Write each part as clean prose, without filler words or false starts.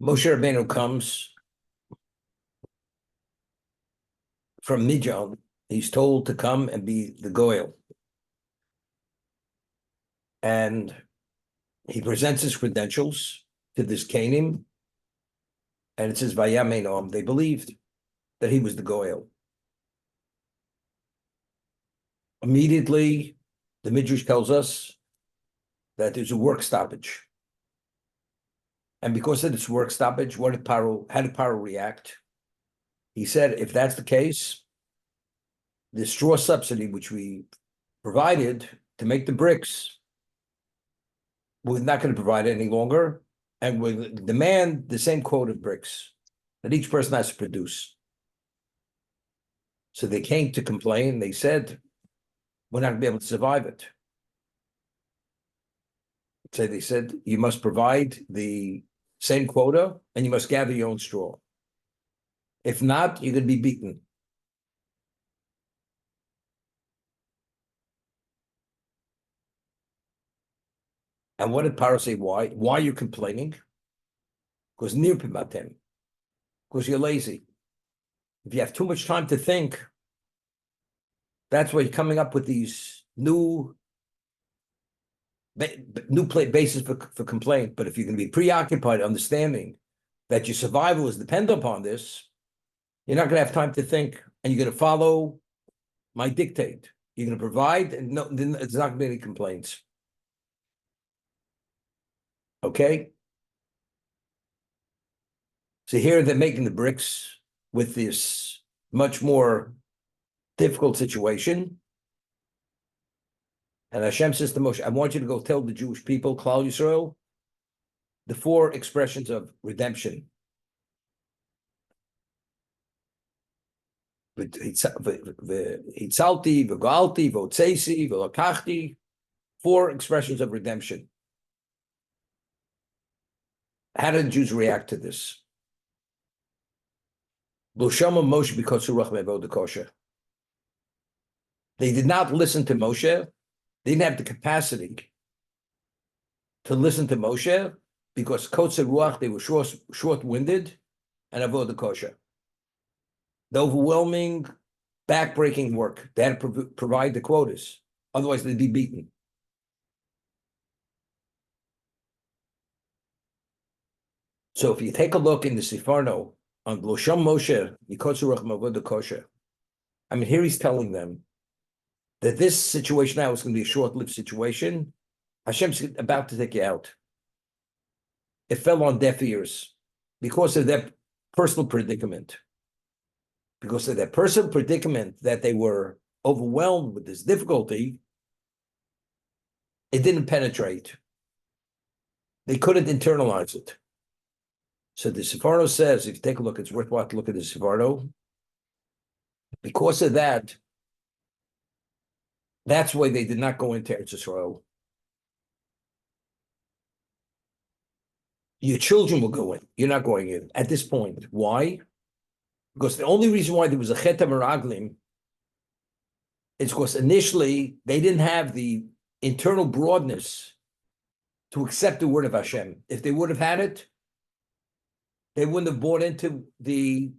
Moshe Rabbeinu comes from Midian. He's told to come and be the Goel. And he presents his credentials to this Canaan, and it says, Vayamenom. They believed that he was the Goel. Immediately, the Midrash tells us that there's a work stoppage. And because of this work stoppage, how did Paro react? He said, if that's the case, the straw subsidy, which we provided to make the bricks, we're not going to provide it any longer, and we demand the same quota of bricks that each person has to produce. So they came to complain. They said, we're not going to be able to survive it. So they said, you must provide the same quota, and you must gather your own straw. If not, you're going to be beaten. And what did Paro say? Why? Why are you complaining? Because nirpimatem. Because you're lazy. If you have too much time to think, that's why you're coming up with these new basis for complaint. But if you're going to be preoccupied, understanding that your survival is dependent upon this, you're not going to have time to think, and you're going to follow my dictate. You're going to provide, and no, it's not going to be any complaints. Okay? So here they're making the bricks with this much more difficult situation. And Hashem says to Moshe, I want you to go tell the Jewish people, Klal Yisrael, the 4 expressions of redemption. Hitzalti, v'galti, v'otzeisi, v'lakachti, 4 expressions of redemption. How did the Jews react to this? Moshe because they did not listen to Moshe. They didn't have the capacity to listen to Moshe because Kotzer Ruach, they were short-winded and avodah kosher. The overwhelming, back-breaking work. They had to provide the quotas. Otherwise, they'd be beaten. So if you take a look in the Sefarno on Blosham Moshe, Yikotzer Ruach Avodah Kosher, I mean, here he's telling them that this situation now is going to be a short-lived situation. Hashem's about to take you out. It fell on deaf ears because of their personal predicament. Because of their personal predicament that they were overwhelmed with this difficulty, it didn't penetrate. They couldn't internalize it. So the Sefarno says, if you take a look, it's worthwhile to look at the Sefarno. Because of that, that's why they did not go into Eretz Yisrael. Your children will go in. You're not going in at this point. Why? Because the only reason why there was a Chet HaMeraglim is because initially they didn't have the internal broadness to accept the word of Hashem. If they would have had it, they wouldn't have bought into the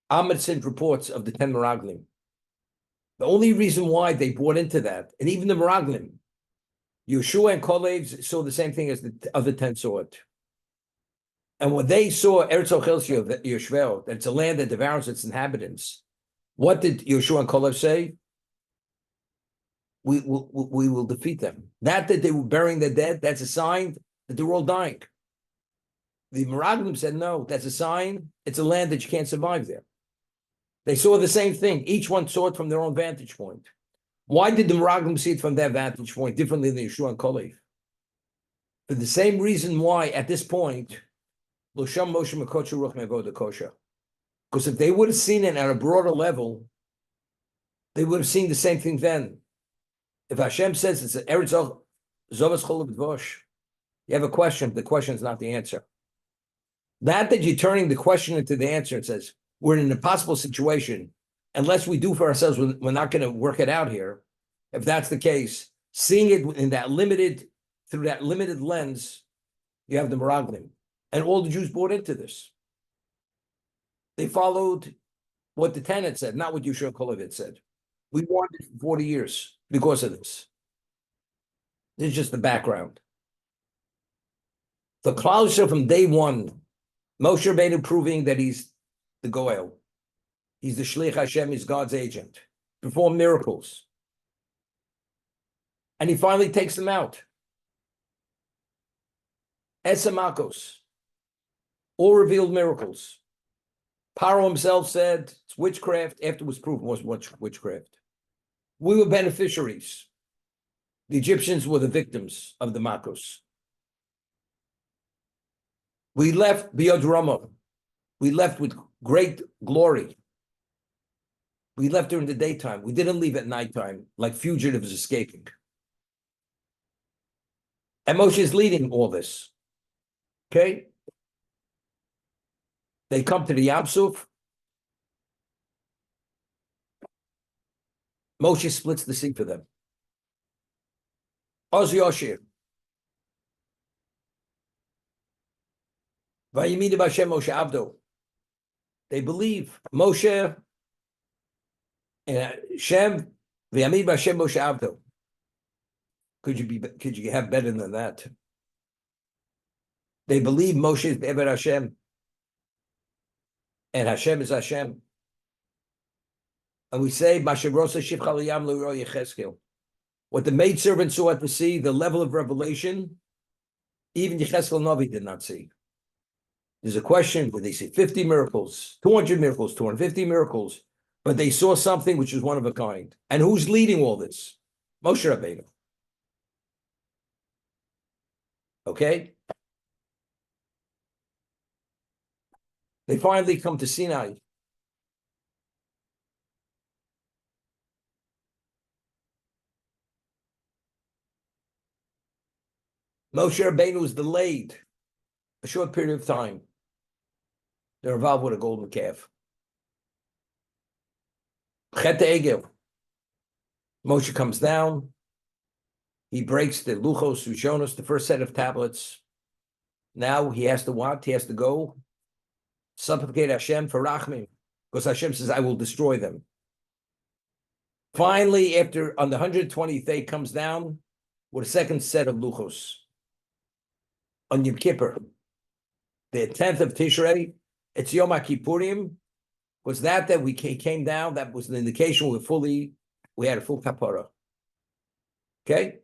Amundsen reports of the 10 Meraglim. The only reason why they bought into that, and even the Meraglim, Yeshua and Kalev saw the same thing as the other 10 saw it. And when they saw Eretz Ochel Yoshveo, that it's a land that devours its inhabitants, what did Yeshua and Kalev say? We will defeat them. Not that they were burying their dead, that's a sign that they're all dying. The Meraglim said, no, that's a sign, it's a land that you can't survive there. They saw the same thing. Each one saw it from their own vantage point. Why did the Meraglim see it from their vantage point differently than Yeshua and Kalev? For the same reason why, at this point, because if they would have seen it at a broader level, they would have seen the same thing then. If Hashem says it's an Eretz Zovas Chol V'Dvosh, you have a question, the question is not the answer. That you're turning the question into the answer, it says, we're in an impossible situation. Unless we do for ourselves, we're not going to work it out here. If that's the case, seeing it in that limited, through that limited lens, you have the Meraglim. And all the Jews bought into this. They followed what the Tanit said, not what Yeshua Kolovitz said. We wanted 40 years because of this. This is just the background. The Klausha from day one, Moshe Rabbeinu proving that he's the Goel. He's the Shlich Hashem, he's God's agent. Perform miracles. And he finally takes them out. Esamakos. All revealed miracles. Paro himself said it's witchcraft. After it was proven it was witchcraft. We were beneficiaries. The Egyptians were the victims of the Makos. We left Biod Rama. We left with great glory. We left during the daytime. We didn't leave at nighttime like fugitives escaping. And Moshe is leading all this. Okay? They come to the Yam Suf. Moshe splits the sea for them. Oz Yoshir. Vayimid Hashem Moshe Abdo. They believe Moshe and Shem. Vayimid Hashem Moshe Abdo. Could you have better than that? They believe Moshe is Be'ever Hashem. And Hashem is Hashem. And we say, what the maidservant saw at the sea, the level of revelation, even Yecheskel Novi did not see. There's a question, did they see 50 miracles, 200 miracles, 250 miracles, but they saw something which is one of a kind. And who's leading all this? Moshe Rabbeinu. Okay? They finally come to Sinai. Moshe Rabbeinu was delayed a short period of time. They're involved with a golden calf. Chet Egel. Moshe comes down. He breaks the Luchos Rishonos, the first set of tablets. Now he has to what? He has to go supplicate Hashem for Rachmim, because Hashem says, I will destroy them. Finally, after on the 120th day, comes down with a second set of Luchos. On Yom Kippur, the 10th of Tishrei, it's Yom HaKippurim. Was that we came down? That was an indication we had a full kapara. Okay?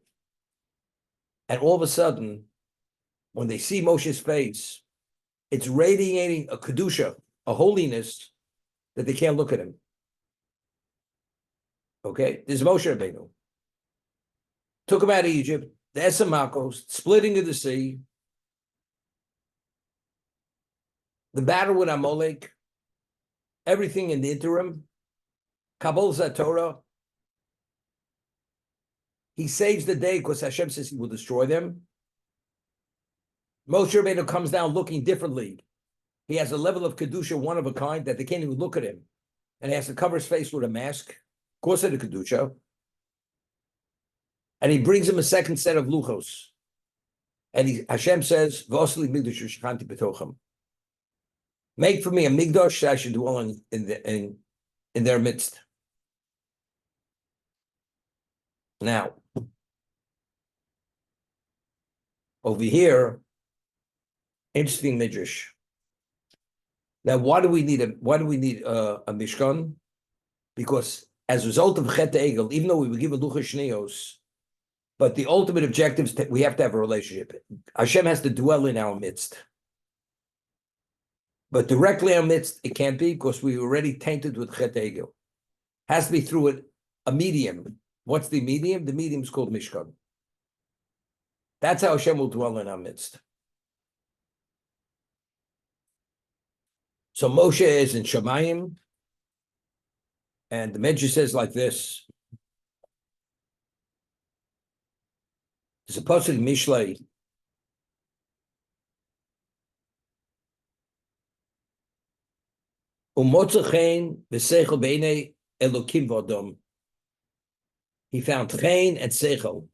And all of a sudden, when they see Moshe's face, it's radiating a kedusha, a holiness, that they can't look at him. Okay? This is Moshe Rabbeinu. Took him out of Egypt, the Esamakos, splitting of the sea, the battle with Amalek, everything in the interim, Kabul Zatorah. He saves the day because Hashem says he will destroy them. Moshe Rabbeinu comes down looking differently. He has a level of Kedusha, one of a kind, that they can't even look at him. And he has to cover his face with a mask, of course, of the Kedusha. And he brings him a second set of Luchos. And Hashem says, V'osli migdash shechanti b'tochem. Make for me a migdash that I should dwell in their midst. Now, over here, interesting midrash. Now, why do we need a mishkan? Because as a result of Chet Egel, even though we would give a luchos shneos, but the ultimate objective is that we have to have a relationship. Hashem has to dwell in our midst. But directly in our midst, it can't be because we were already tainted with Chet Egel. Has to be through a medium. What's the medium? The medium is called Mishkan. That's how Hashem will dwell in our midst. So Moshe is in Shemayim, and the Medrash says like this. There's a pasuk in Mishlei. Umotzachein v'seichel b'einei Elokim v'adam. He found chen and seichel,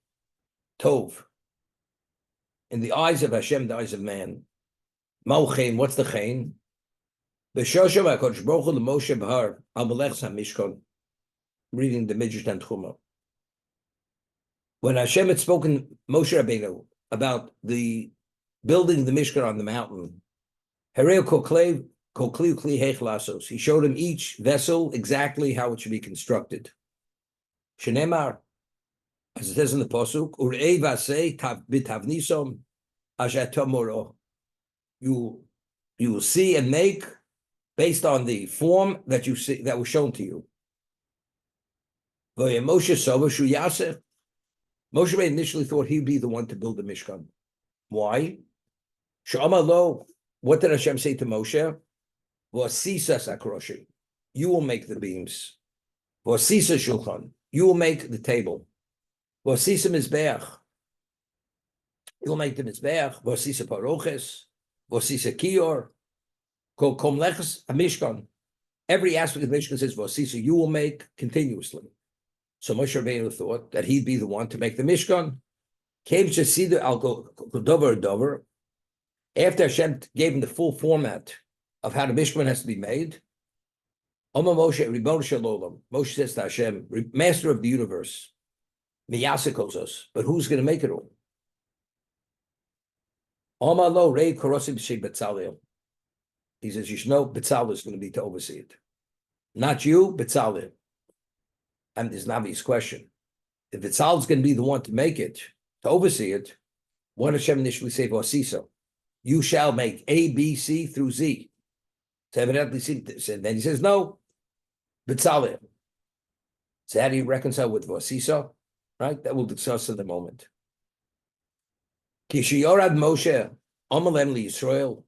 tov, in the eyes of Hashem, the eyes of man. Mauchein, what's the chain? B'shoshav HaKadosh Baruch Hu l'Moshe b'har al melech HaMishkan. Reading the Midrash Tanchuma. When Hashem had spoken Moshe Rabbeinu about the building the Mishkan on the mountain, he showed him each vessel exactly how it should be constructed. Shenemar, as it says in the Pasuk, you will see and make based on the form that you see that was shown to you. Moshe initially thought he'd be the one to build the Mishkan. Why? What did Hashem say to Moshe? You will make the beams. You will make the table. You will make the mizbeach. Every aspect of the Mishkan says you will make continuously. So Moshe Rabbeinu thought that he'd be the one to make the Mishkan. Came to see the dover. After Hashem gave him the full format of how the Mishkan has to be made, Moshe says to Hashem, Master of the universe, us, but who's going to make it all? He says, you should know Betzalel is going to be to oversee it. Not you, Betzalel. And there's an obvious question. If Betzalel is going to be the one to make it, to oversee it, what did Hashem initially say for Asisa? You shall make A, B, C through Z. So evidently, then he says, no, Betzalel. So how do you reconcile with Vasisa? Right? That we'll discuss in a moment. Kishiyorad Moshe, Amalem li Yisrael.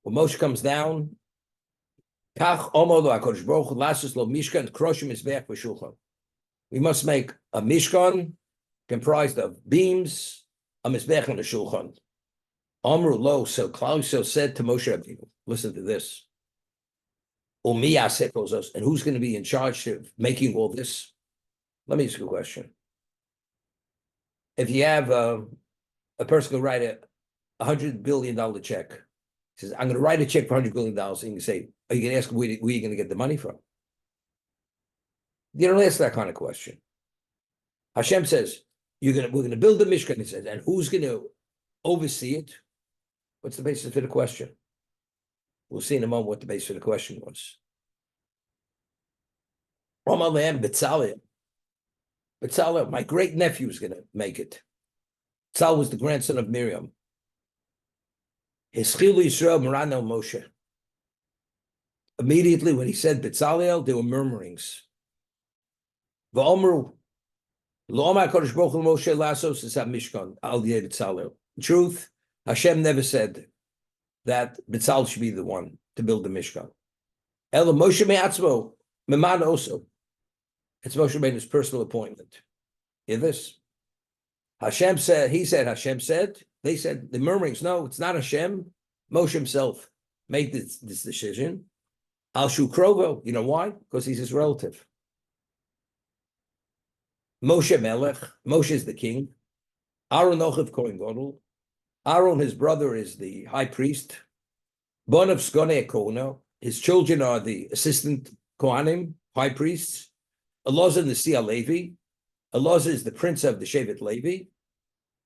When Moshe comes down, Kach Omolo HaKadosh Baruch Hu lasus lo Mishkan kroshim mizbeach v'shulchan. We must make a Mishkan comprised of beams, a mizbeach and a shulchan. Amru lo, so Claudio said to Moshe Rabbeinu, listen to this. And who's going to be in charge of making all this? Let me ask you a question. If you have a person who write a $100 billion check, he says, I'm going to write a check for $100 billion, and you say, are you going to ask where are you going to get the money from? You don't ask that kind of question. Hashem says, we're going to build the Mishkan, he says, and who's going to oversee it? What's the basis for the question? We'll see in a moment what the basis for the question was. Betzalel, my great nephew is going to make it. Betzalel was the grandson of Miriam. Moshe. Immediately when he said Betzalel, there were murmurings. In truth, Hashem never said that Betzalel should be the one to build the Mishkan. Ela Moshe me'atzmo, memad also. It's Moshe Rabbeinu's personal appointment. Hear this? Hashem said, Hashem said, they said, the murmurings, no, it's not Hashem. Moshe himself made this decision. Al Shukrovo, you know why? Because he's his relative. Moshe Melech, Moshe is the king. Aaron Ochiv Kohen Gadol. Aaron, his brother, is the high priest. Bon of Skone Kono. His children are the assistant Kohanim, high priests. Elazar the Sia Levi. Elazar is the prince of the Shevet Levi.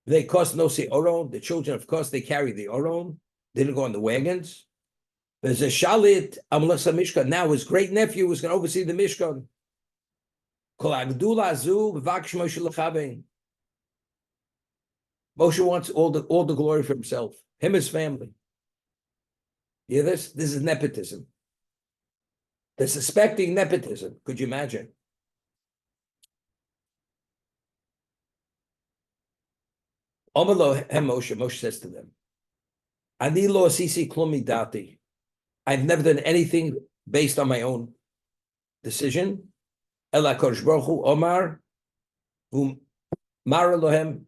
They cost no see Oron. The children, of course, they carry the Oron. They didn't go on the wagons. There's a Shalit Amalasa Mishkan. Now his great nephew was going to oversee the Mishkan. Moshe wants all the glory for himself, him, his family. You hear this? This is nepotism. They're suspecting nepotism. Could you imagine? Moshe says to them, Ani lo asisi klumi dati. I've never done anything based on my own decision. Ela Kodesh Baruch Hu Omar, whom Mar Elohem.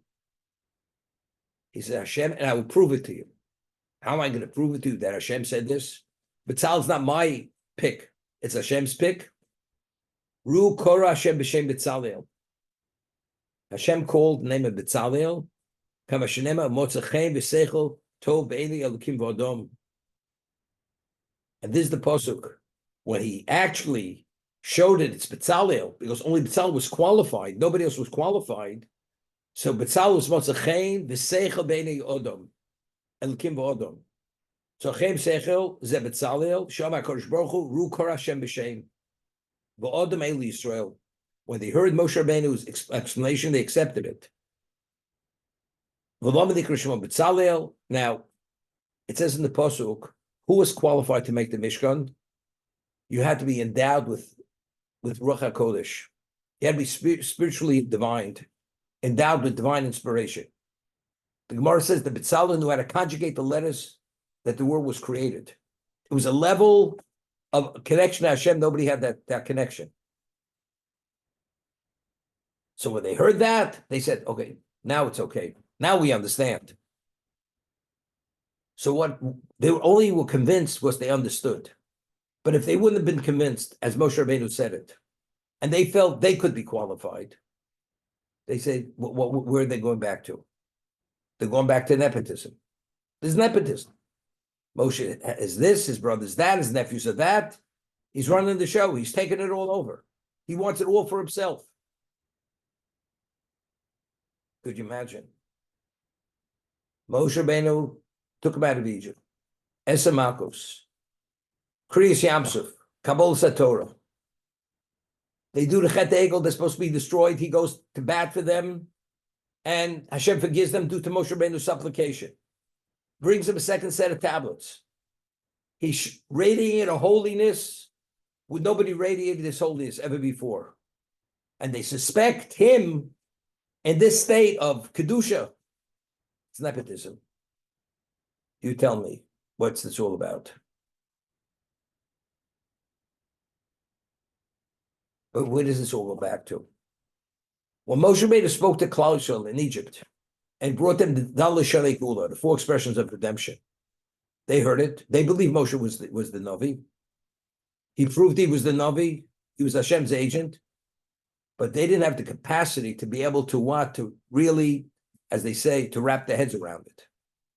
He said, Hashem, and I will prove it to you. How am I going to prove it to you that Hashem said this? Betzalel's not my pick. It's Hashem's pick. Ru Korah Hashem b'shem Betzalel. Hashem called the name of Betzalel. Kama shenema motzachem v'seichel Tov Be'eli Elokim V'Adam. And this is the pasuk when he actually showed it's Bezalel, because only Bezalel was qualified, nobody else was qualified. So Bezalel was Motzachein V'Seichel Be'eni Odom Elokim V'Adam. So Chem Seichel Ze Bezalel Shama Kodesh Baruch Hu Ru Kor Hashem B'Shem V'Adam Eli Yisrael. When they heard Moshe Rabbeinu's explanation, they accepted it. Now, it says in the pasuk, who was qualified to make the Mishkan? You had to be endowed with Ruach HaKodesh. You had to be spiritually divined, endowed with divine inspiration. The Gemara says the B'Tzalel knew how to conjugate the letters that the world was created. It was a level of connection to Hashem. Nobody had that connection. So when they heard that, they said, okay, now it's okay. Now we understand. So what they were convinced was they understood. But if they wouldn't have been convinced, as Moshe Rabbeinu said it, and they felt they could be qualified, they say, where are they going back to? They're going back to nepotism. There's nepotism. Moshe is this, his brother's that, his nephews are that. He's running the show. He's taking it all over. He wants it all for himself. Could you imagine? Moshe Rabbeinu took him out of Egypt. Esa Malkos, Kriyas Yamsuf, Kabbalah Satorah. They do the Chet Egel, they're supposed to be destroyed. He goes to bat for them, and Hashem forgives them due to Moshe Rabbeinu's supplication. Brings him a second set of tablets. He's radiating a holiness with nobody radiated this holiness ever before. And they suspect him in this state of Kedusha. It's nepotism. You tell me, what's this all about? But where does this all go back to? When Moshe Rabbeinu spoke to Klal Yisrael in Egypt and brought them the Daled Shalei Gula, the 4 expressions of redemption, they heard it. They believed Moshe was the Navi. He proved he was the Navi. He was Hashem's agent. But they didn't have the capacity to be able to really, as they say, to wrap their heads around it.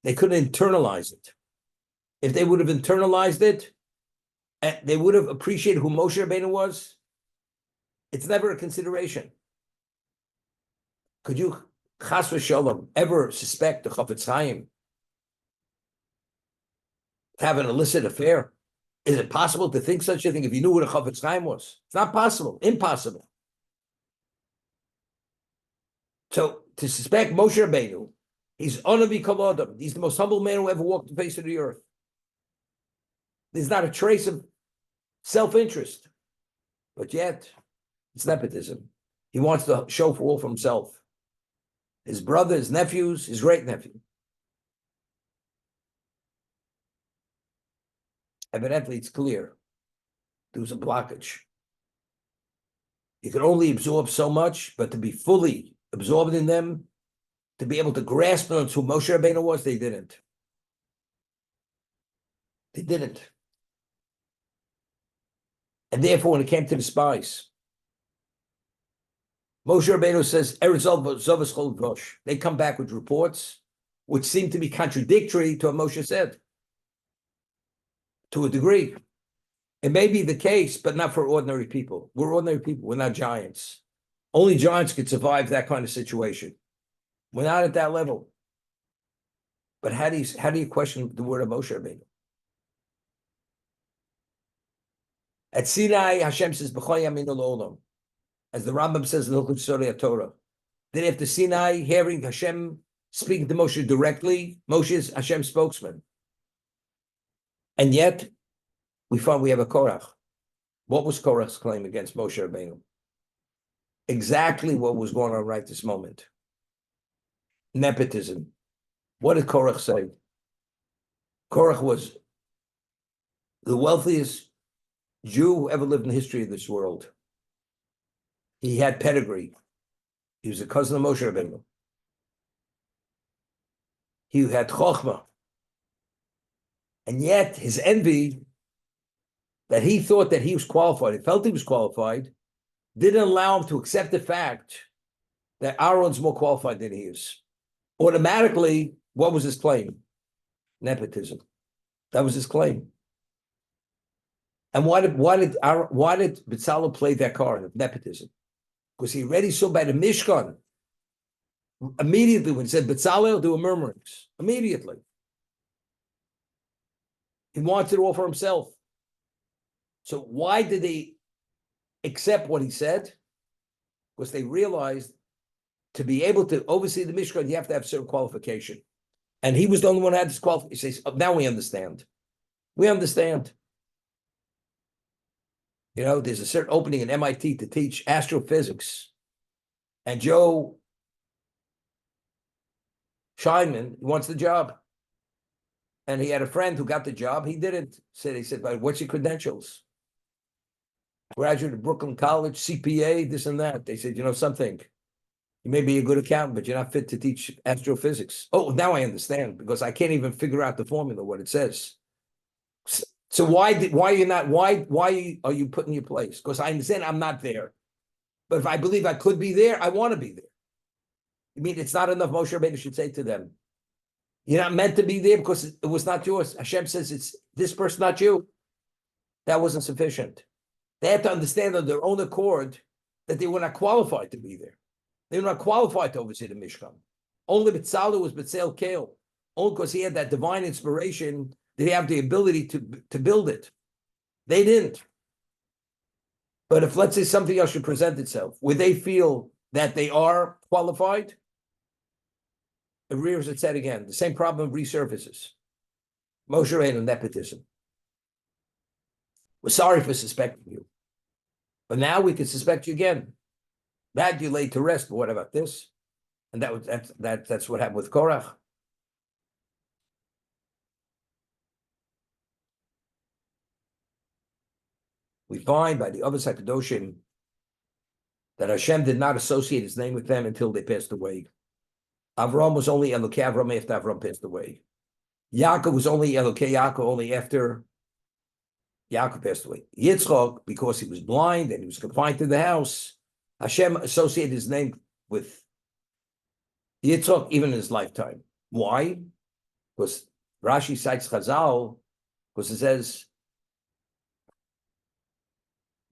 They couldn't internalize it. If they would have internalized it, they would have appreciated who Moshe Rabbeinu was. It's never a consideration. Could you, chas v'shalom, ever suspect the Chafetz Chaim to have an illicit affair? Is it possible to think such a thing if you knew what a Chafetz Chaim was? It's not possible. Impossible. So to suspect Moshe Rabbeinu, he's Onavi Kol Adam. He's the most humble man who ever walked the face of the earth. There's not a trace of self-interest, but yet it's nepotism. He wants to show for all for himself. His brother, his nephews, his great-nephew. Evidently, it's clear. There was a blockage. You can only absorb so much, but to be fully absorbed in them, to be able to grasp on who Moshe Rabbeinu was, they didn't. They didn't. And therefore, when it came to the spies, Moshe Rabbeinu says, they come back with reports which seem to be contradictory to what Moshe said. To a degree. It may be the case, but not for ordinary people. We're ordinary people. We're not giants. Only giants could survive that kind of situation. We're not at that level. But how do you question the word of Moshe Rabbeinu? At Sinai, Hashem says, B'chol yamin l'olam. As the Rambam says in the Hilchot Sodei Torah. Then after Sinai, hearing Hashem speaking to Moshe directly, Moshe is Hashem's spokesman. And yet, we find we have a Korach. What was Korach's claim against Moshe Rabbeinu? Exactly what was going on right this moment. Nepotism. What did Korach say? Korach was the wealthiest Jew who ever lived in the history of this world. He had pedigree. He was a cousin of Moshe Rabbeinu. He had chokhmah. And yet his envy, that he thought that he was qualified, he felt he was qualified, didn't allow him to accept the fact that Aaron's more qualified than he is. Automatically, what was his claim? Nepotism. That was his claim. And why did Bezalel play that card of nepotism? Because he already saw by the Mishkan. Immediately when he said Bezalel, there were murmurings. Immediately. He wanted it all for himself. So why did they accept what he said? Because they realized to be able to oversee the Mishkan, you have to have certain qualification. And he was the only one who had this qualification. He says, oh, now we understand. We understand. You know, there's a certain opening at MIT to teach astrophysics. And Joe Scheinman wants the job. And he had a friend who got the job. He didn't. He said, what's your credentials? Graduate of Brooklyn College, CPA, this and that. They said, you know something, you may be a good accountant, but you're not fit to teach astrophysics. Oh, now I understand, because I can't even figure out the formula, what it says. So why are you put in your place? Because I understand I'm not there. But if I believe I could be there, I want to be there. I mean, it's not enough. Moshe Rabbeinu should say to them, you're not meant to be there because it was not yours. Hashem says it's this person, not you. That wasn't sufficient. They had to understand on their own accord that they were not qualified to be there. They were not qualified to oversee the Mishkan. Only Bezalel was Bezalel Kale. Only because he had that divine inspiration did he have the ability to build it. They didn't. But if, let's say, something else should present itself, where they feel that they are qualified, it rears its head again. The same problem resurfaces. Moshe Rabbeinu, nepotism. We're sorry for suspecting you. But now we can suspect you again. That you laid to rest, but what about this? And that's what happened with Korach. We find by the Avos HaKadoshim that Hashem did not associate his name with them until they passed away. Avram was only Elokei Avram after Avram passed away. Yaakov was only Elokei Yaakov only after Yaakov passed away. Yitzchak, because he was blind and he was confined to the house, Hashem associated his name with Yitzchak even in his lifetime. Why? Because Rashi cites Chazal, because it says,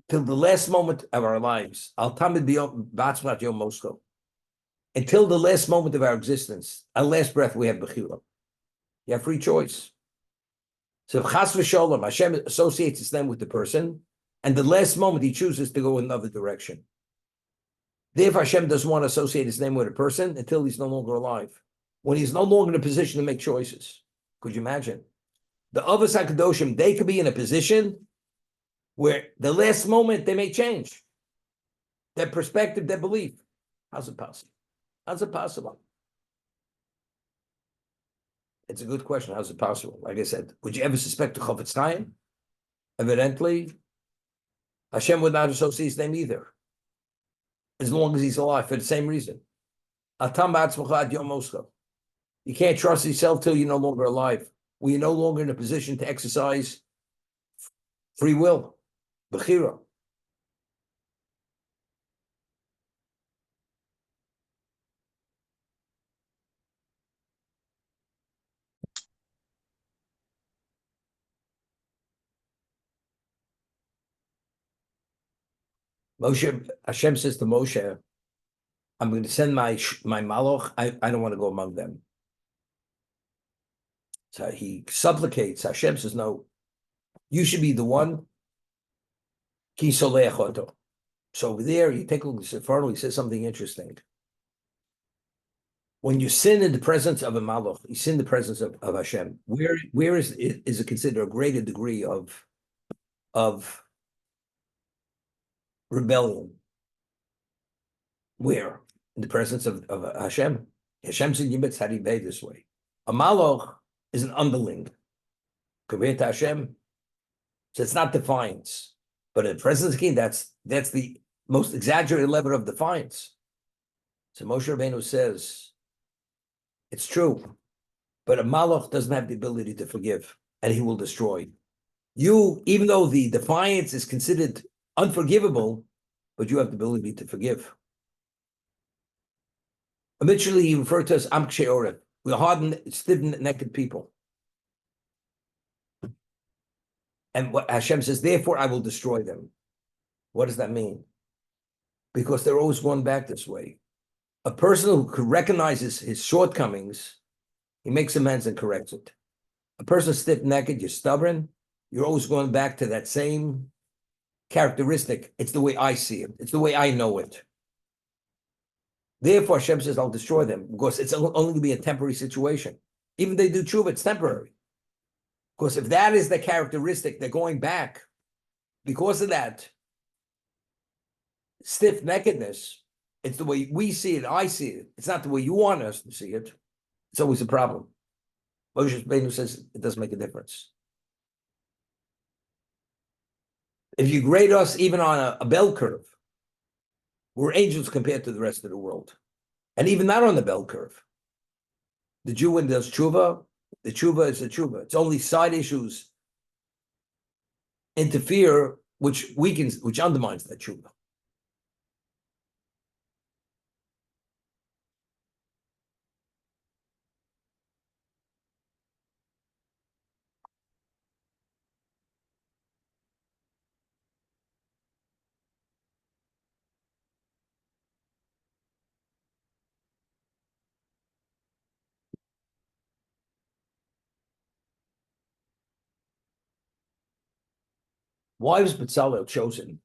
till the last moment of our lives, Al Tamid B'Atzmat Yom Mosko. Until the last moment of our existence, our last breath, we have Bechira. You have free choice. So Chas v'Sholom, Hashem associates his name with the person, and the last moment he chooses to go in another direction. Therefore, Hashem doesn't want to associate his name with a person until he's no longer alive. When he's no longer in a position to make choices. Could you imagine? The Avos HaKadoshim, they could be in a position where the last moment they may change their perspective, their belief. How's it possible? How's it possible? It's a good question. How's it possible? Like I said, would you ever suspect the Chofetz Chaim? Evidently, Hashem would not associate his name either, as long as he's alive, for the same reason. Atam ba'atzmacha ad yom moska. You can't trust yourself till you're no longer alive. When you're no longer in a position to exercise free will, bechira. Moshe, Hashem says to Moshe, I'm going to send my malach. I don't want to go among them. So he supplicates. Hashem says, no, you should be the one. Ki soleach oto. So over there, you take a look at Sefer, he says something interesting. When you sin in the presence of a malach, you sin in the presence of Hashem. Where is it considered a greater degree of rebellion? Where? In the presence of Hashem. Hashem said, Yimetz Haribeh this way. A malach is an underling compared to Hashem. So it's not defiance. But in the presence of the king, that's the most exaggerated level of defiance. So Moshe Rabbeinu says, it's true, but a malach doesn't have the ability to forgive, and he will destroy. You, even though the defiance is considered unforgivable, but you have the ability to forgive. Eventually, he referred to us Am Kshei Oref. We're hardened, stiff-necked people. And what Hashem says, therefore I will destroy them. What does that mean? Because they're always going back this way. A person who could recognize his shortcomings, he makes amends and corrects it. A person stiff-necked, you're stubborn, you're always going back to that same characteristic. It's the way I see it. It's the way I know it. Therefore, Hashem says, I'll destroy them, because it's only going to be a temporary situation. Even if they do tshuva, it's temporary. Because if that is the characteristic, they're going back. Because of that stiff-neckedness, it's the way we see it, I see it. It's not the way you want us to see it. It's always a problem. Moshe Rabbeinu says it doesn't make a difference. If you grade us even on a bell curve, we're angels compared to the rest of the world. And even not on the bell curve. The Jew, when does tshuva, the tshuva is the tshuva. It's only side issues interfere, which weakens, which undermines that tshuva. Why was Bezalel chosen?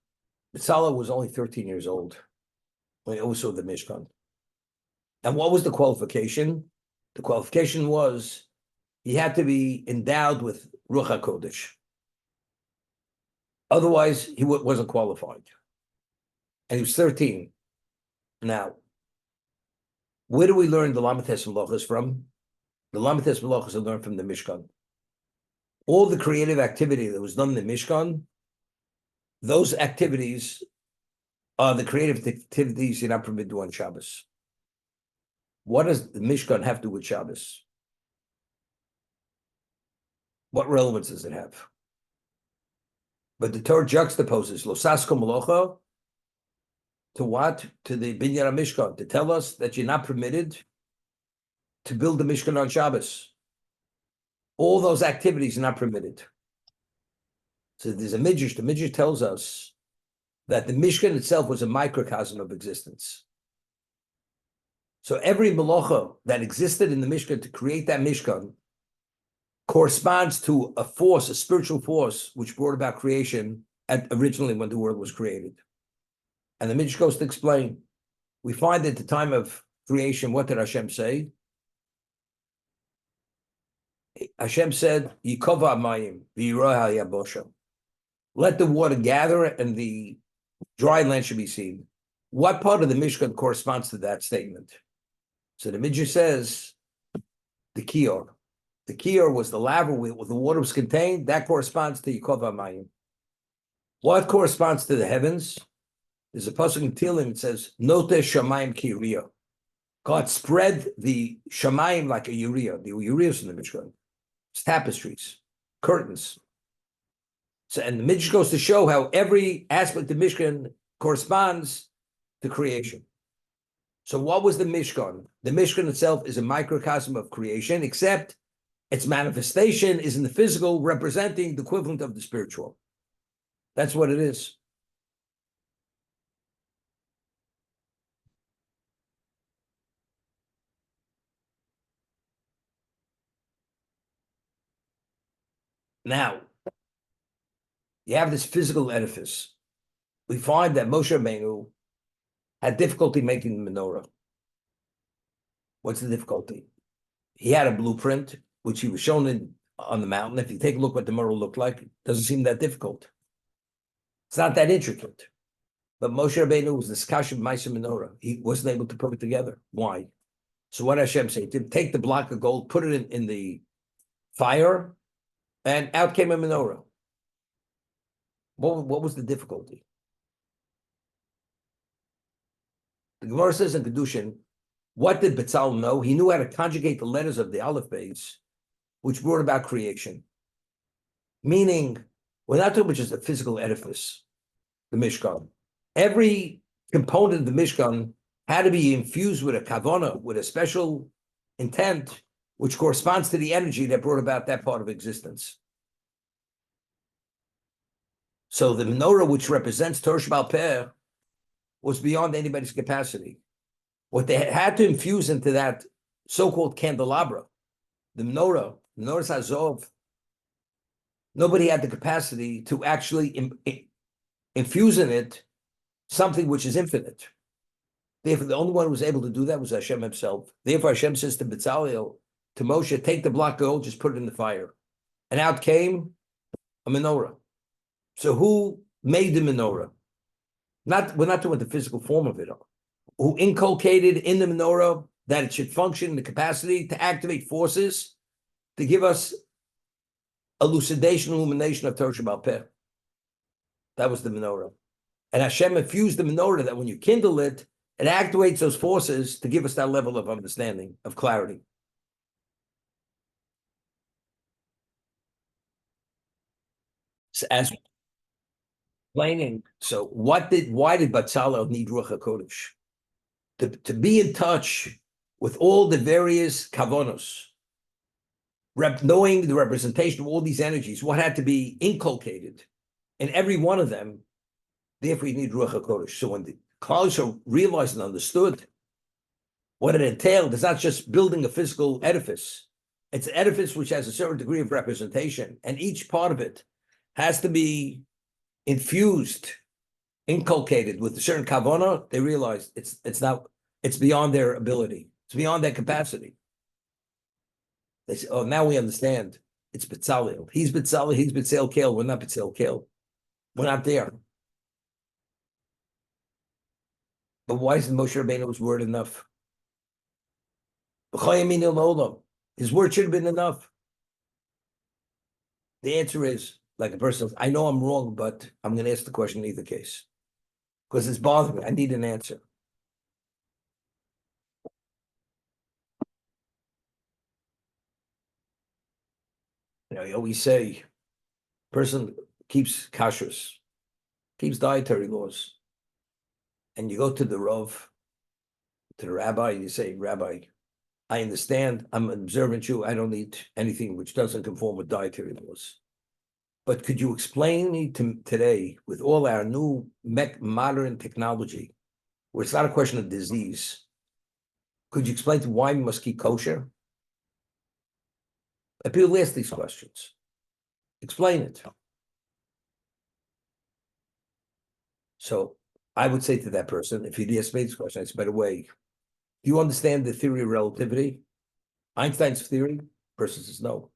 Bezalel was only 13 years old when he oversaw the Mishkan. And what was the qualification? The qualification was he had to be endowed with Ruach HaKodesh. Otherwise, he wasn't qualified. And he was 13. Now, where do we learn the Lamites Melachos from? The Lamites Melachos are learned from the Mishkan. All the creative activity that was done in the Mishkan, those activities are the creative activities you're not permitted to do on Shabbos. What does the Mishkan have to do with Shabbos? What relevance does it have? But the Torah juxtaposes Losasko Malocha to what? To the Binyan Mishkan, to tell us that you're not permitted to build the Mishkan on Shabbos. All those activities are not permitted. So there's a midrash. The midrash tells us that the Mishkan itself was a microcosm of existence. So every malacha that existed in the Mishkan to create that Mishkan corresponds to a force, a spiritual force, which brought about creation originally when the world was created. And the midrash goes to explain. We find at the time of creation, what did Hashem say? Hashem said, Yikova Mayim, v'yirah yabosha. Let the water gather and the dry land should be seen. What part of the Mishkan corresponds to that statement? So the midrash says, the Kior. The Kior was the laver where the water was contained. That corresponds to Yikova Mayim. What corresponds to the heavens? There's a pasuk in Tehillim. It says, Note Shamayim Kiriyah. God spread the Shamayim like a Uriah. The Uriahs in the Mishkan. It's tapestries, curtains. So, and the Midrash goes to show how every aspect of Mishkan corresponds to creation. So what was the Mishkan? The Mishkan itself is a microcosm of creation, except its manifestation is in the physical, representing the equivalent of the spiritual. That's what it is. Now, you have this physical edifice. We find that Moshe Rabbeinu had difficulty making the menorah. What's the difficulty? He had a blueprint, which he was shown on the mountain. If you take a look what the menorah looked like, it doesn't seem that difficult. It's not that intricate. But Moshe Rabbeinu was this Kashem Maisa menorah. He wasn't able to put it together. Why? So what Hashem said, take the block of gold, put it in the fire, and out came a menorah. What was the difficulty? The Gemara says in Kedushin, what did Bezalel know? He knew how to conjugate the letters of the Aleph Beis, which brought about creation. Meaning, we're not talking about just a physical edifice, the Mishkan. Every component of the Mishkan had to be infused with a kavanah, with a special intent, which corresponds to the energy that brought about that part of existence. So the menorah, which represents Torah Sheba'al Peh, was beyond anybody's capacity. What they had to infuse into that so-called candelabra, the menorah Hazov, nobody had the capacity to actually infuse in it something which is infinite. Therefore, the only one who was able to do that was Hashem himself. Therefore, Hashem says to Bezalel, to Moshe, take the block of gold, just put it in the fire. And out came a menorah. So who made the menorah? We're not doing the physical form of it. Who inculcated in the menorah that it should function in the capacity to activate forces to give us elucidation, illumination of Torah Sheba'al Peh. That was the menorah. And Hashem infused the menorah that when you kindle it, it activates those forces to give us that level of understanding, of clarity. So as explaining, so why did Batzalel need Ruach HaKodesh? To be in touch with all the various kavonos, knowing the representation of all these energies, what had to be inculcated in every one of them, therefore you need Ruach HaKodesh. So when the Klal Yisrael realized and understood what it entailed, it's not just building a physical edifice. It's an edifice which has a certain degree of representation, and each part of it has to be infused, inculcated with a certain kavanah. They realized it's beyond their ability. It's beyond their capacity. They say, oh, now we understand. It's Betzalel. He's Betzalel, he's Betzel Kel. We're not Betzel Kel. We're not there. But why isn't Moshe Rabbeinu's word enough? His word should have been enough. The answer is, like a person, I know I'm wrong, but I'm going to ask the question in either case. Because it's bothering me. I need an answer. You always say, person keeps kashrus, keeps dietary laws. And you go to the Rav, to the rabbi, and you say, Rabbi, I understand, I'm an observant Jew, I don't eat anything which doesn't conform with dietary laws. But could you explain me today, with all our new modern technology, where it's not a question of disease, could you explain to why we must keep kosher? And people ask these questions. Explain it. So I would say to that person, if he'd asked me this question, I'd say, by the way, do you understand the theory of relativity? Einstein's theory? Person says no.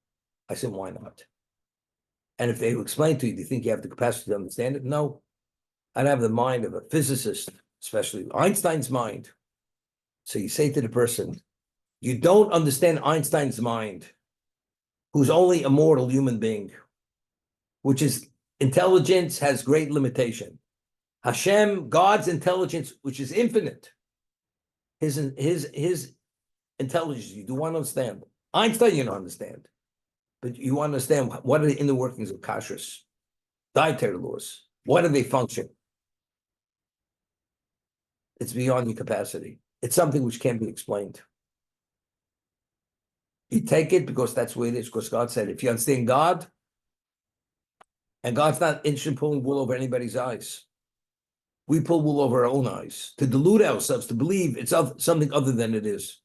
I said, why not? And if they explain to you, do you think you have the capacity to understand it? No. I don't have the mind of a physicist, especially Einstein's mind. So you say to the person, you don't understand Einstein's mind, who's only a mortal human being, which is intelligence has great limitation. Hashem, God's intelligence, which is infinite, his intelligence, you do want to understand. Einstein, you don't understand. But you understand what are the inner workings of kashrus, dietary laws. What do they function? It's beyond your capacity. It's something which can't be explained. You take it because that's where it is, because God said, if you understand God, and God's not interested in pulling wool over anybody's eyes. We pull wool over our own eyes to delude ourselves, to believe it's something other than it is.